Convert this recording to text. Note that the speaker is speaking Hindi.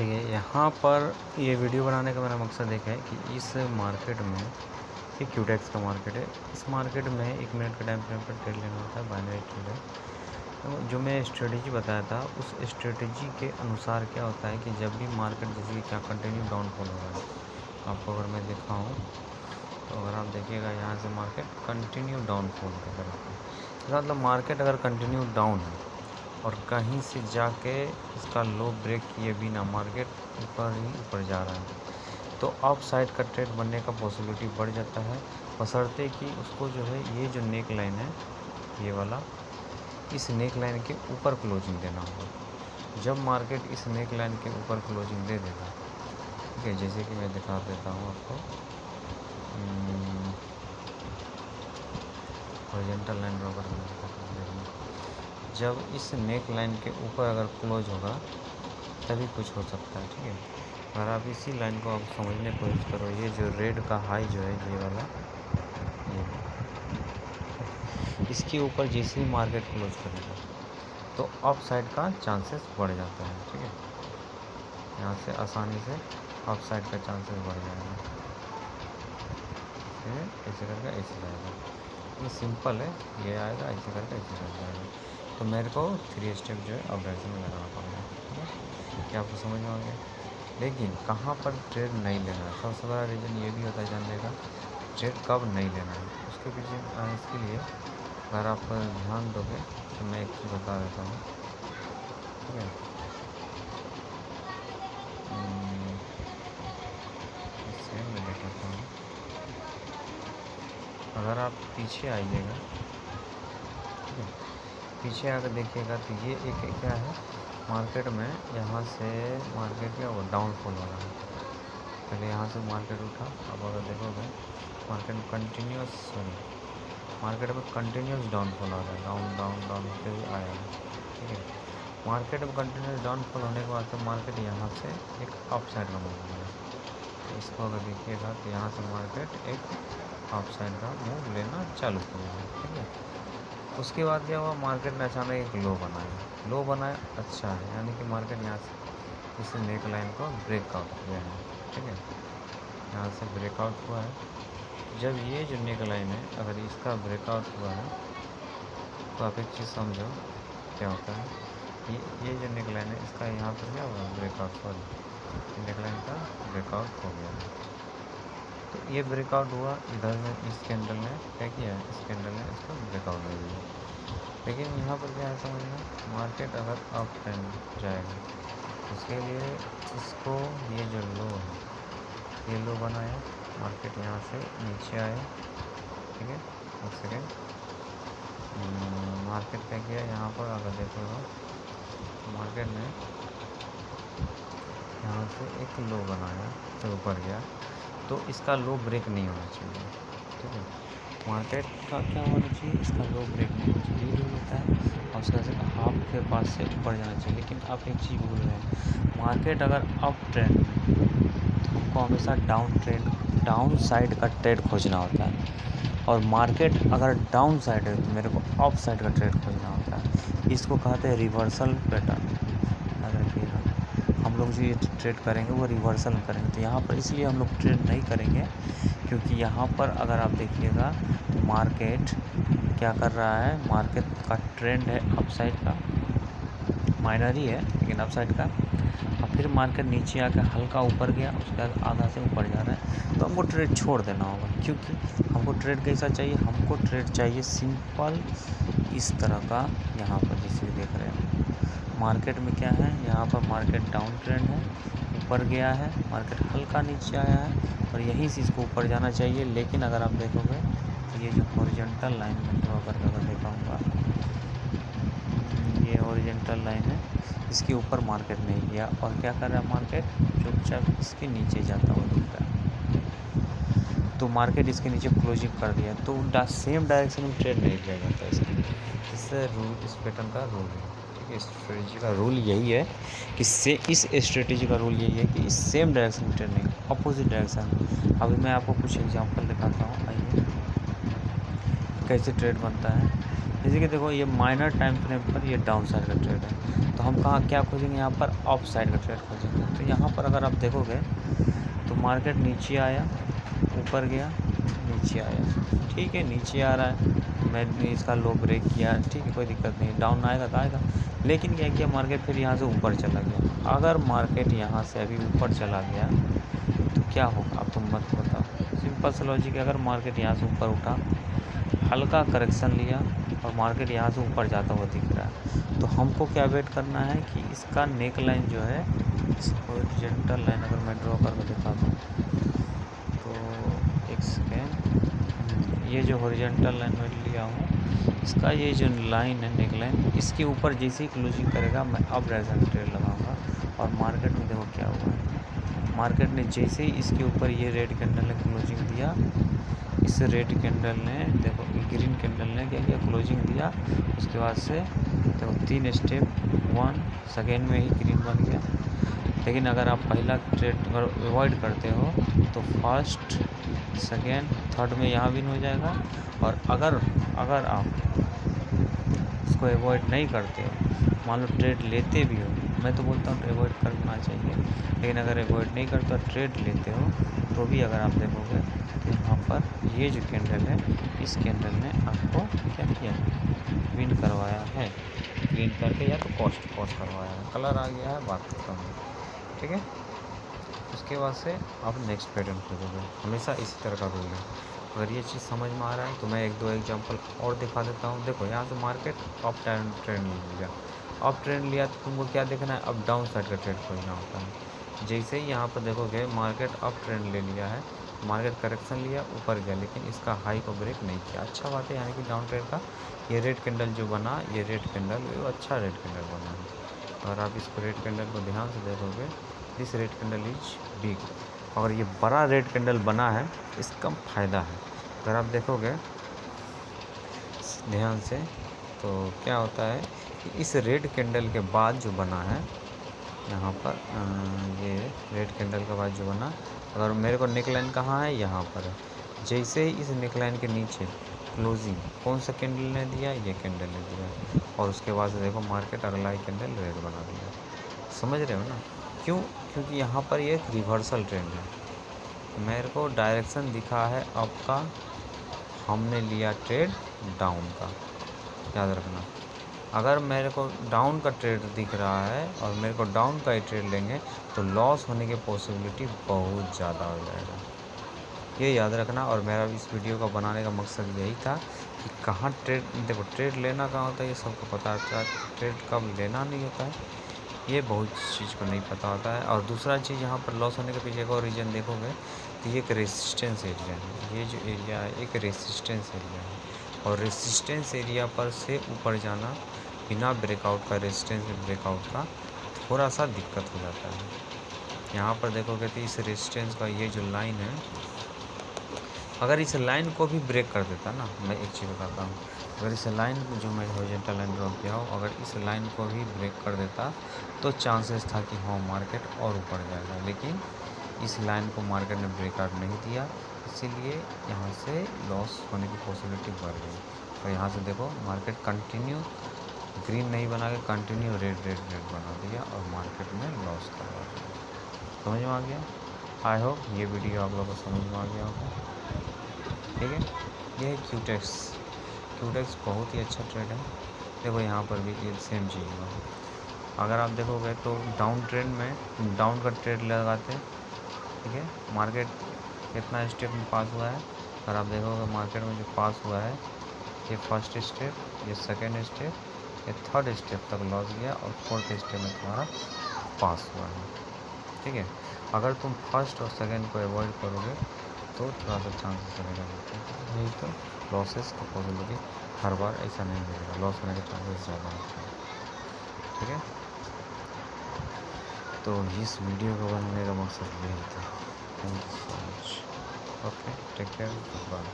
देखिए यहाँ पर ये वीडियो बनाने का मेरा मकसद एक है कि इस मार्केट में, ये क्यूटेक्स का मार्केट है, इस मार्केट में 1 मिनट के टाइम फ्रेम पर ट्रेड लेना होता है, बाइनरी ट्रेड है। तो जो मैं स्ट्रेटेजी बताया था उस स्ट्रेटेजी के अनुसार क्या होता है कि जब भी मार्केट जैसे कि क्या कंटिन्यू डाउनफॉल हो रहा है, आपको अगर मैं दिखाऊँ तो अगर आप देखिएगा यहाँ से मार्केट कंटिन्यू डाउनफॉल कर रहा है, मतलब मार्केट अगर कंटिन्यू डाउन है और कहीं से जाके इसका लो ब्रेक किए बिना मार्केट ऊपर ही ऊपर जा रहा है तो अप साइड का ट्रेड बनने का पॉसिबिलिटी बढ़ जाता है, बशर्ते कि उसको जो है ये जो नेक लाइन है ये वाला, इस नेक लाइन के ऊपर क्लोजिंग देना होगा। जब मार्केट इस नेक लाइन के ऊपर क्लोजिंग दे देगा, ठीक है, जैसे कि मैं दिखा देता हूँ आपको, हॉरिजॉन्टल लाइन ड्रॉ करके दिखाता हूँ। जब इस नेक लाइन के ऊपर अगर क्लोज होगा तभी कुछ हो सकता है, ठीक है। अगर आप इसी लाइन को आप समझने की कोशिश करो, ये जो रेड का हाई जो है ये वाला, ये इसके ऊपर जैसे ही मार्केट क्लोज करेगा तो अप साइड का चांसेस बढ़ जाता है, ठीक है। यहाँ से आसानी से अप साइड का चांसेस बढ़ जाएगा, ठीक है। ऐसे करके ऐसे जाएगा, ये सिंपल है, ये आएगा ऐसे करके ऐसे कर जाएगा। तो मेरे को 3 स्टेप जो है अब डायरेक्शन में लगाना पड़ेगा, ठीक है। क्या आपको समझ में आ गया? लेकिन कहाँ पर ट्रेड नहीं लेना है, सबसे बड़ा रीज़न ये भी होता है जानने का, ट्रेड कब नहीं लेना है। उसके पीछे इसके लिए अगर आप ध्यान दोगे तो मैं एक चीज़ बता देता हूँ, ठीक है। इससे मैं दिखाता हूँ, अगर आप पीछे आइएगा, ठीक है, पीछे आकर देखिएगा तो ये एक क्या है, मार्केट में यहाँ से मार्केट क्या वो डाउनफॉल हो रहा है। पहले यहाँ से मार्केट उठा, अब अगर देखोगे मार्केट में मार्केट में कंटिन्यूस डाउनफॉल आ रहा है, डाउन डाउन डाउन होते हुए आया है, ठीक है। मार्केट में कंटिन्यूस डाउनफॉल होने के बाद तो मार्केट यहाँ से एक अप साइड का मूव लेगा। तो इसको अगर देखिएगा तो यहाँ से मार्केट एक अप साइड का मूव लेना चालू करेगा, ठीक है। उसके बाद क्या हुआ, मार्केट ने अचानक एक लो बनाया, अच्छा है, यानी कि मार्केट यहाँ से इस नेक लाइन को ब्रेकआउट किया है, ठीक है। यहाँ से ब्रेकआउट हुआ है। जब ये जो नेक लाइन है अगर इसका ब्रेकआउट हुआ है तो आप एक चीज़ समझो क्या होता है, ये जो नेक लाइन है इसका यहाँ पर क्या हुआ, ब्रेकआउट, सॉरी नेक लाइन का ब्रेकआउट हो गया है। तो ये ब्रेकआउट हुआ, इधर में इस कैंडल ने क्या किया है, इस कैंडल ने इसको ब्रेकआउट दे दिया। लेकिन यहाँ पर क्या है समझना, मार्केट अगर अप ट्रेंड जाएगा उसके लिए इसको ये जो लो है ये लो बनाया, मार्केट यहाँ से नीचे आया, ठीक है। एक सेकेंड, मार्केट क्या किया यहाँ पर अगर देखोगे मार्केट ने यहाँ से एक लो बनाया तो ऊपर गया, तो इसका लो ब्रेक नहीं होना चाहिए, ठीक है। मार्केट का क्या होना चाहिए, इसका लो ब्रेक नहीं होना चाहिए, ये होता है और उसका से हाफ के पास से ऊपर जाना चाहिए। लेकिन आप एक चीज़ भूल रहे हैं, मार्केट अगर अप ट्रेंड तो हमको हमेशा डाउन साइड का ट्रेड खोजना होता है, और मार्केट अगर डाउन साइड है तो मेरे को अप साइड का ट्रेड खोजना होता है। इसको कहते हैं रिवर्सल पैटर्न। याद रखिएगा, हम लोग जो ये ट्रेड करेंगे वो रिवर्सल करेंगे। तो यहाँ पर इसलिए हम लोग ट्रेड नहीं करेंगे क्योंकि यहाँ पर अगर आप देखिएगा तो मार्केट क्या कर रहा है, मार्केट का ट्रेंड है अप साइड का, माइनर ही है लेकिन अप साइड का, और फिर मार्केट नीचे आकर हल्का ऊपर गया, उसके बाद आधा से ऊपर जा रहा है, तो हमको ट्रेड छोड़ देना होगा। क्योंकि हमको ट्रेड कैसा चाहिए, हमको ट्रेड चाहिए सिंपल इस तरह का। यहाँ पर जैसे देख रहे हैं मार्केट में क्या है, यहाँ पर मार्केट डाउन ट्रेंड है, ऊपर गया है, मार्केट हल्का नीचे आया है और यहीं से इसको ऊपर जाना चाहिए। लेकिन अगर आप देखोगे तो ये जो हॉरिजॉन्टल लाइन में ड्रॉ करके अगर दिखाऊंगा, ये हॉरिजॉन्टल लाइन है, इसके ऊपर मार्केट नहीं गया और क्या कर रहा है, मार्केट चुपचाप इसके नीचे जाता हुआ दिख रहा है। तो मार्केट इसके नीचे क्लोजिंग कर दिया, तो सेम डायरेक्शन में ट्रेड नहीं किया जाता इसके लिए। इससे रूल, इस पैटर्न का रूल है, ठीक है। स्ट्रेटजी का रूल यही है कि इस स्ट्रेटजी का रूल यही है कि इस सेम डायरेक्शन में ट्रेड नहीं, अपोजिट डायरेक्शन। अभी मैं आपको कुछ एग्जांपल दिखाता हूँ, आइए कैसे ट्रेड बनता है। जैसे कि देखो ये माइनर टाइम फ्रेम पर ये डाउन साइड का ट्रेड है, तो हम कहाँ क्या खोजेंगे, यहाँ पर अप साइड का ट्रेड खोजेंगे। तो यहाँ पर अगर आप देखोगे तो मार्केट नीचे आया, ऊपर गया, नीचे आया, ठीक है, नीचे आ रहा है, मैंने इसका लो ब्रेक किया, ठीक है, कोई दिक्कत नहीं, डाउन आएगा तो आएगा। लेकिन क्या किया, मार्केट फिर यहाँ से ऊपर चला गया। अगर मार्केट यहाँ से अभी ऊपर चला गया तो क्या होगा, अब तुम मत बताओ। सिंपल सा लॉजिक है, अगर मार्केट यहाँ से ऊपर उठा, हल्का करेक्शन लिया और मार्केट यहाँ से ऊपर जाता हुआ दिख रहा है, तो हमको क्या वेट करना है कि इसका नेक लाइन जो है, हॉरिजॉन्टल लाइन अगर मैं ड्रॉ करके दिखा दूँ तो एक सेकेंड, ये जो हॉरिजॉन्टल लाइन मैं लिया हूँ, इसका ये जो लाइन है नेक लाइन, इसके ऊपर जैसे ही क्लोजिंग करेगा मैं अब रेजर ट्रेड लगाऊंगा। और मार्केट में देखो क्या हुआ है, मार्केट ने जैसे ही इसके ऊपर ये रेड कैंडल ने क्लोजिंग दिया, इस रेड कैंडल ने देखो ग्रीन कैंडल ने क्या किया, क्लोजिंग दिया, उसके बाद से देखो 3 स्टेप, 1 सेकेंड में ही ग्रीन बन गया। लेकिन अगर आप पहला ट्रेड अगर अवॉइड करते हो तो फर्स्ट, सेकेंड, थर्ड में यहाँ विन हो जाएगा। और अगर आप इसको अवॉइड नहीं करते हो, मान लो ट्रेड लेते भी हो, मैं तो बोलता हूँ अवॉइड करना चाहिए, लेकिन अगर अवॉइड नहीं करते और ट्रेड लेते हो तो भी अगर आप देखोगे तो यहाँ पर ये जो कैंडल है, इस कैंडल ने आपको क्या किया, विन करवाया है, विन करके या तो कॉस्ट करवाया है, कलर आ गया है, बात खत्म है, ठीक है। उसके बाद से आप नेक्स्ट पैटर्न खोजोगे, हमेशा इसी तरह का रूल है। अगर ये चीज़ समझ में आ रहा है तो मैं 1-2 एग्जांपल और दिखा देता हूँ। देखो यहाँ से मार्केट अप ट्रेंड लिया, अप ट्रेंड लिया तो तुमको क्या देखना है, अब डाउन साइड का ट्रेंड खोजना होता है। जैसे ही यहाँ पर देखोगे मार्केट अप ट्रेंड ले लिया है, मार्केट करेक्शन लिया, ऊपर गया, लेकिन इसका हाई को ब्रेक नहीं किया, अच्छा बात है, यानी कि डाउन ट्रेंड का ये रेड कैंडल जो बना, ये रेड कैंडल वो अच्छा रेड कैंडल बना है। अगर आप इसको रेड कैंडल को ध्यान से देखोगे, this red candle is big, और ये बड़ा रेड कैंडल बना है, इसका फ़ायदा है। अगर आप देखोगे ध्यान से तो क्या होता है कि इस रेड कैंडल के बाद जो बना है यहाँ पर, ये रेड कैंडल के बाद जो बना, अगर मेरे को नेकलाइन कहाँ है, यहाँ पर है, जैसे ही इस नेकलाइन के नीचे क्लोजिंग कौन सा कैंडल ने दिया, ये कैंडल ने दिया, और उसके बाद से देखो मार्केट अगला ही कैंडल रेड बना दिया, समझ रहे हो ना। क्यों, क्योंकि यहाँ पर ये एक रिवर्सल ट्रेंड है, मेरे को डायरेक्शन दिखा है अप का, हमने लिया ट्रेड डाउन का, याद रखना। अगर मेरे को डाउन का ट्रेड दिख रहा है और मेरे को डाउन का ही ट्रेड लेंगे तो लॉस होने की पॉसिबिलिटी बहुत ज़्यादा हो जाएगा, ये याद रखना। और मेरा इस वीडियो का बनाने का मकसद यही था कि कहाँ ट्रेड, देखो ट्रेड लेना कहाँ होता है ये सबको पता होता है, ट्रेड कब लेना नहीं होता है ये बहुत चीज़ को नहीं पता होता है। और दूसरा चीज़, यहाँ पर लॉस होने के पीछे एक और रीज़न देखोगे तो ये एक रेसिस्टेंस एरिया है, ये जो एरिया है एक रेसिस्टेंस एरिया है, और रेसिस्टेंस एरिया पर से ऊपर जाना बिना ब्रेकआउट का, रेजिस्टेंस ब्रेकआउट का थोड़ा सा दिक्कत हो जाता है। यहाँ पर देखोगे तो इस रेजिस्टेंस का ये जो लाइन है, अगर इस लाइन को भी ब्रेक कर देता ना, मैं एक चीज़ बताता हूँ, अगर इस लाइन को जो मैं हॉरिजॉन्टल लाइन ड्रॉ किया हो, अगर इस लाइन को भी ब्रेक कर देता तो चांसेस था कि हाँ मार्केट और ऊपर जाएगा, लेकिन इस लाइन को मार्केट ने ब्रेकआउट नहीं दिया, इसीलिए यहाँ से लॉस होने की पॉसिबिलिटी बढ़ गई। और यहाँ से देखो मार्केट कंटिन्यू ग्रीन नहीं बना के कंटिन्यू रेड बना दिया और मार्केट में लॉस करवा दिया। समझ में आ गया? आई होप ये वीडियो आप लोगों को समझ में आ गया होगा, ठीक है। ये है क्यूटेक्स बहुत ही अच्छा ट्रेड है। देखो यहाँ पर भी ये सेम चीज़ हुआ, अगर आप देखोगे तो डाउन ट्रेंड में डाउन का ट्रेड लगाते, ठीक है, मार्केट कितना स्टेप में पास हुआ है, अगर आप देखोगे मार्केट में जो पास हुआ है, ये फर्स्ट स्टेप, ये सेकेंड स्टेप, ये थर्ड स्टेप तक लॉस गया और फोर्थ स्टेप में तुम्हारा पास हुआ है, ठीक है। अगर तुम फर्स्ट और सेकेंड को अवॉइड करोगे तो थोड़ा सा चांसेस रहेगा, नहीं तो लॉसेस का पॉसिबिलिटी हर बार ऐसा नहीं मिलेगा, लॉस होने के चांसेस ज़्यादा होते हैं, ठीक है। तो इस वीडियो को बनाने का मकसद यही था। Thank you so much. Okay, take care, bye.